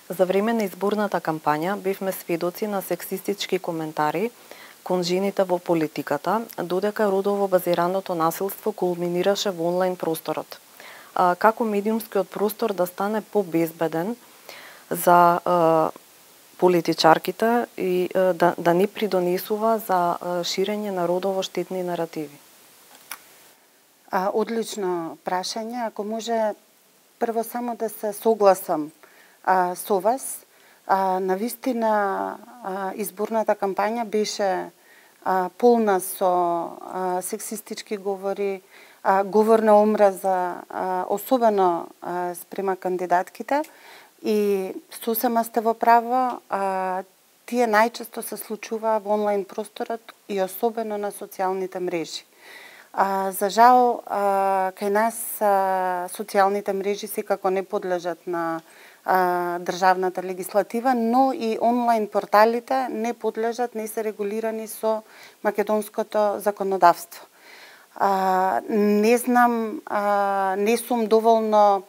За време на изборната кампања бевме сведоци на сексистички коментари кон жените во политиката, додека родово базираното насилство кулминираше во онлайн просторот. Како медиумскиот простор да стане побезбеден за политичарките и да не придонесува за ширење на родово штетни наративи? Одлично прашање. Ако може прво само да се согласам со вас, навистина изборната кампања беше полна со сексистички говори, говор на омраза, особено спрема кандидатките, и сосема сте во право, тие најчесто се случува во онлайн просторот и особено на социјалните мрежи. За жал, кај нас социјалните мрежи секако не подлежат на државната легислатива, но и онлайн порталите не подлежат, не се регулирани со македонското законодавство. Не знам, не сум доволно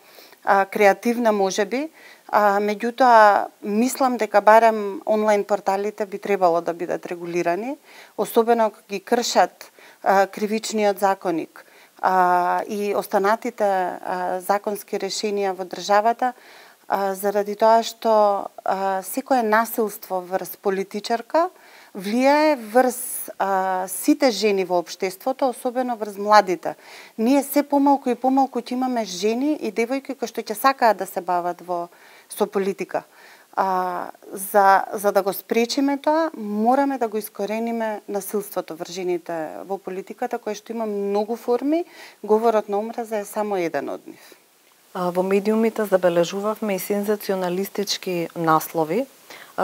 креативна можеби, меѓутоа мислам дека барем онлайн порталите би требало да бидат регулирани, особено кога ги кршат кривичниот законник и останатите законски решенија во државата, заради тоа што секое насилство врз политичарка влијае врз сите жени во општеството, особено врз младите. Ние се помалку и помалку ќе имаме жени и девојки кои што ќе сакаат да се бават со политика. За да го спречиме тоа, мораме да го искорениме насилството врз жените во политиката, кое што има многу форми, говорот на омраза е само еден од нив. Во медиумите забележувавме и сензационалистички наслови,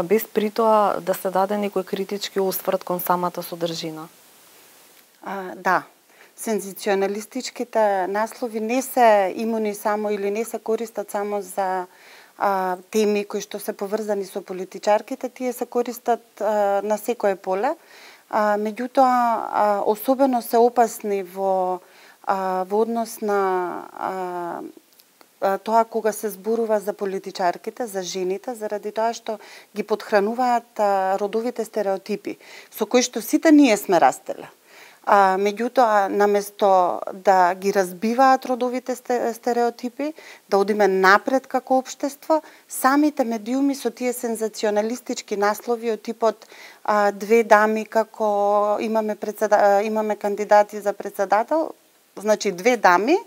без притоа да се даде некој критички осврт кон самата содржина. Да, сензационалистичките наслови не се имуни само или не се користат само за теми кои што се поврзани со политичарките, тие се користат на секое поле. Меѓутоа, особено се опасни во однос на тоа кога се зборува за политичарките, за жените, заради тоа што ги подхрануваат родовите стереотипи, со кои што сите ние сме растеле. Меѓутоа, наместо да ги разбиваат родовите стереотипи, да одиме напред како општество, самите медиуми со тие сензационалистички наслови од типот две дами како имаме кандидати за председател, значи две дами,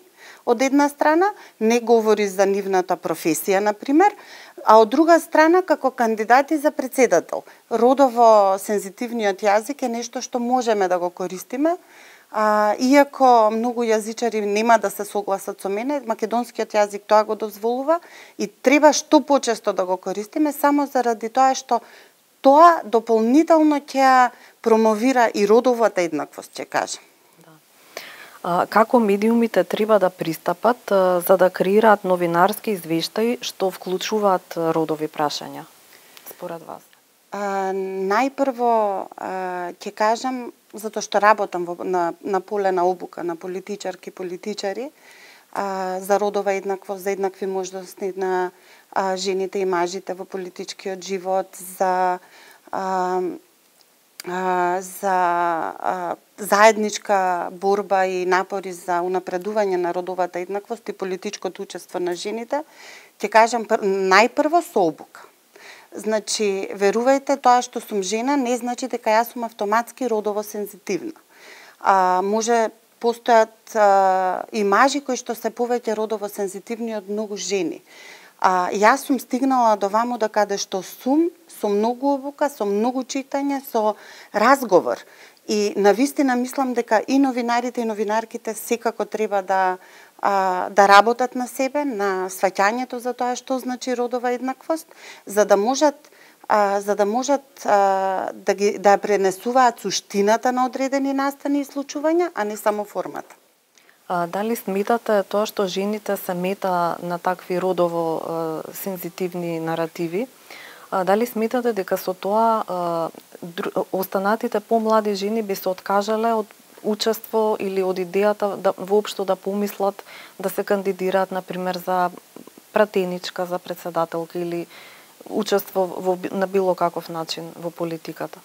од една страна, не говори за нивната професија, например, а од друга страна, како кандидати за председател. Родово сензитивниот јазик е нешто што можеме да го користиме, иако многу јазичари нема да се согласат со мене, македонскиот јазик тоа го дозволува и треба што почесто да го користиме, само заради тоа што тоа дополнително ќе промовира и родовата еднаквост, ќе кажам. Како медиумите треба да пристапат за да креираат новинарски извештаи што вклучуваат родови прашања, според вас? Најпрво ќе кажам, затоа што работам на поле на обука на политичари, за родова еднаквост, за еднакви можности на жените и мажите во политичкиот живот, за заедничка борба и напори за унапредување на родовата еднаквост и политичкото учество на жените, ќе кажам најпрво со обука. Значи, верувајте, тоа што сум жена не значи дека јас сум автоматски родово сензитивна. Може постојат и мажи кои што се повеќе родово сензитивни од многу жени. Јас сум стигнала до ваму да каде што сум, со многу обука, со многу читање, со разговор. И навистина мислам дека и новинарите и новинарките секако треба да работат на себе, на сваќањето за тоа што значи родова еднаквост, за да можат да пренесуваат суштината на одредени настани и случувања, а не само формата. Дали сметате тоа што жените се мета на такви родово сензитивни наративи, дали сметате дека со тоа останатите помлади жени би се откажале од учество или од идејата да воопшто да помислат да се кандидираат, например, за пратеничка, за председателка или учество на било каков начин во политиката?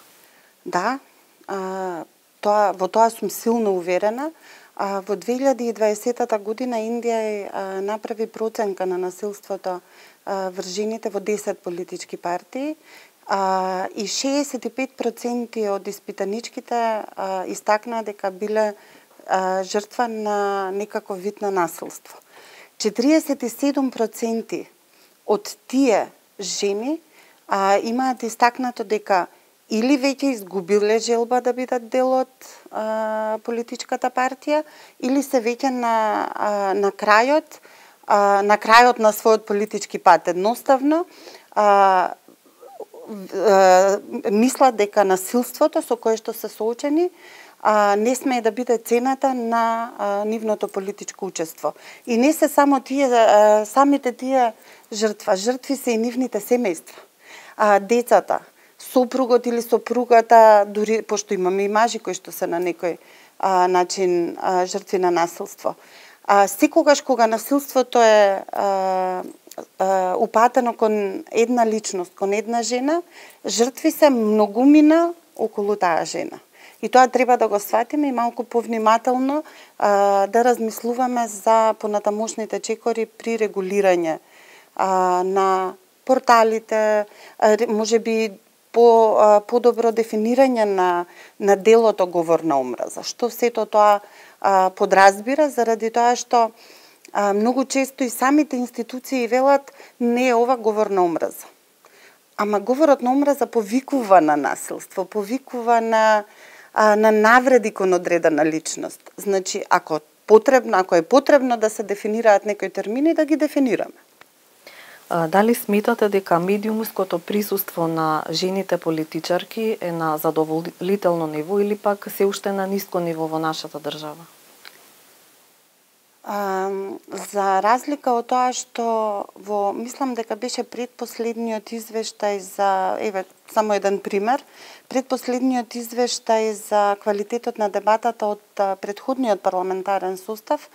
Да, во тоа сум силно уверена. Во 2020 година Индија направи проценка на насилството врз жените во 10 политички партии и 65% од испитаничките истакнаа дека биле жртва на некаков вид на насилство. 47% од тие жени имаат истакнато дека или веќе изгубиле желба да бидат дел од политичката партија, или се веќе на крајот на својот политички пат. Едноставно, мислат дека насилството со кое што се соочени не смее да биде цената на нивното политичко учество. И не се само тие, самите тие жртви се и нивните семејства. Децата, сопругот или сопругата, дури пошто имаме и мажи кои што се на некој начин жртви на насилство. Секогаш кога насилството е упатено кон една личност, кон една жена, жртви се многумина околу таа жена. И тоа треба да го сватиме и малку повнимателно да размислуваме за понатамошните чекори при регулирање на порталите, можеби подобро дефинирање на делото говор на омраза. Што сето тоа подразбира, заради тоа што многу често и самите институции велат не е ова говор на омраза. Ама говорот на омраза повикува на насилство, повикува на навреди кон одредена личност. Значи, ако е потребно да се дефинираат некои термини, да ги дефинираме. Дали сметате дека медиумското присуство на жените политичарки е на задоволително ниво или пак се уште на ниско ниво во нашата држава? За разлика од тоа што мислам дека беше предпоследниот извештај за, само еден пример, предпоследниот извештај за квалитетот на дебатата од претходниот парламентарен состав,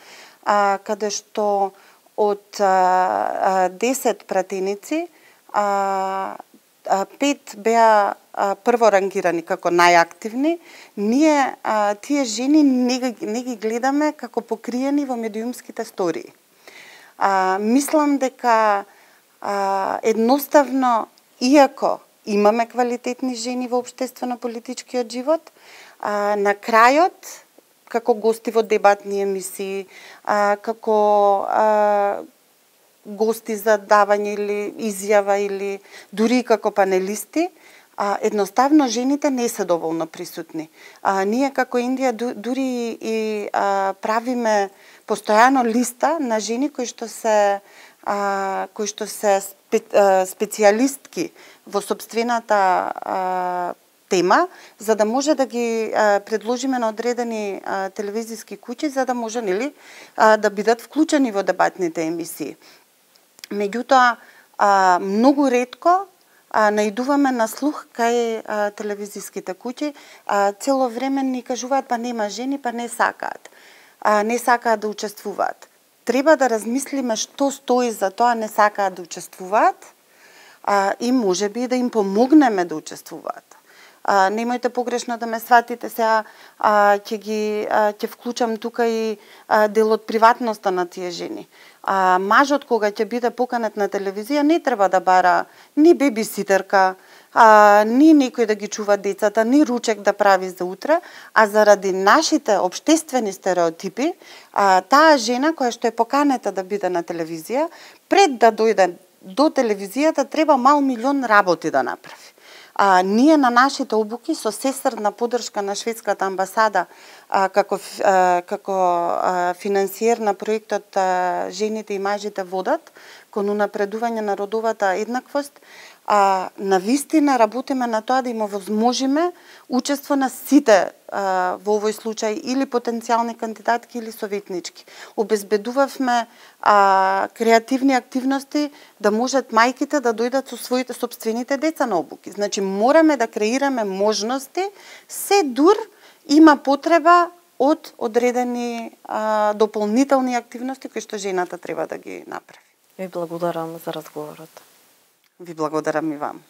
каде што од 10 пратеници, 5 беа прворангирани како најактивни, ние тие жени не ги гледаме како покриени во медиумските стории. Мислам дека едноставно, иако имаме квалитетни жени во општествено-политичкиот живот, на крајот, како гости во дебатни емисии, како гости за давање или изјава или дури како панелисти, едноставно жените не се доволно присутни. Ние како Индија дури и правиме постојано листа на жени кои што се специјалистки во сопствената тема, за да може да ги предложиме на одредени телевизиски куќи, за да може да бидат вклучени во дебатните емисии. Меѓутоа, многу ретко наидуваме на слух кај телевизиските куќи, цело време ни кажуваат па нема жени, па не сакаат да учествуваат. Треба да размислиме што стои за тоа не сакаат да учествуваат и можеби да им помогнеме да учествуваат. Немојте погрешно да ме сватите, сега ќе вклучам тука и дел од приватноста на тие жени. Мажот кога ќе биде поканет на телевизија не треба да бара ни бебиситерка, ни некој да ги чува децата, ни ручек да прави за утре, а заради нашите општествени стереотипи, таа жена која што е поканета да биде на телевизија, пред да дојде до телевизијата треба мал милион работи да направи. Ние на нашите обуки со сестрна поддршка на шведската амбасада како финансиер на проектот Жените и мажите водат кон унапредување на родовата еднаквост, навистина работиме на тоа да им овозможиме учество на сите во овој случај или потенцијални кандидатки или советнички. Обезбедувавме креативни активности да можат мајките да дојдат со своите сопствените деца на обуки. Значи мораме да креираме можности, се дур има потреба од одредени дополнителни активности кои што жената треба да ги направи. Ви благодарам за разговорот. Ви благодарам и вам.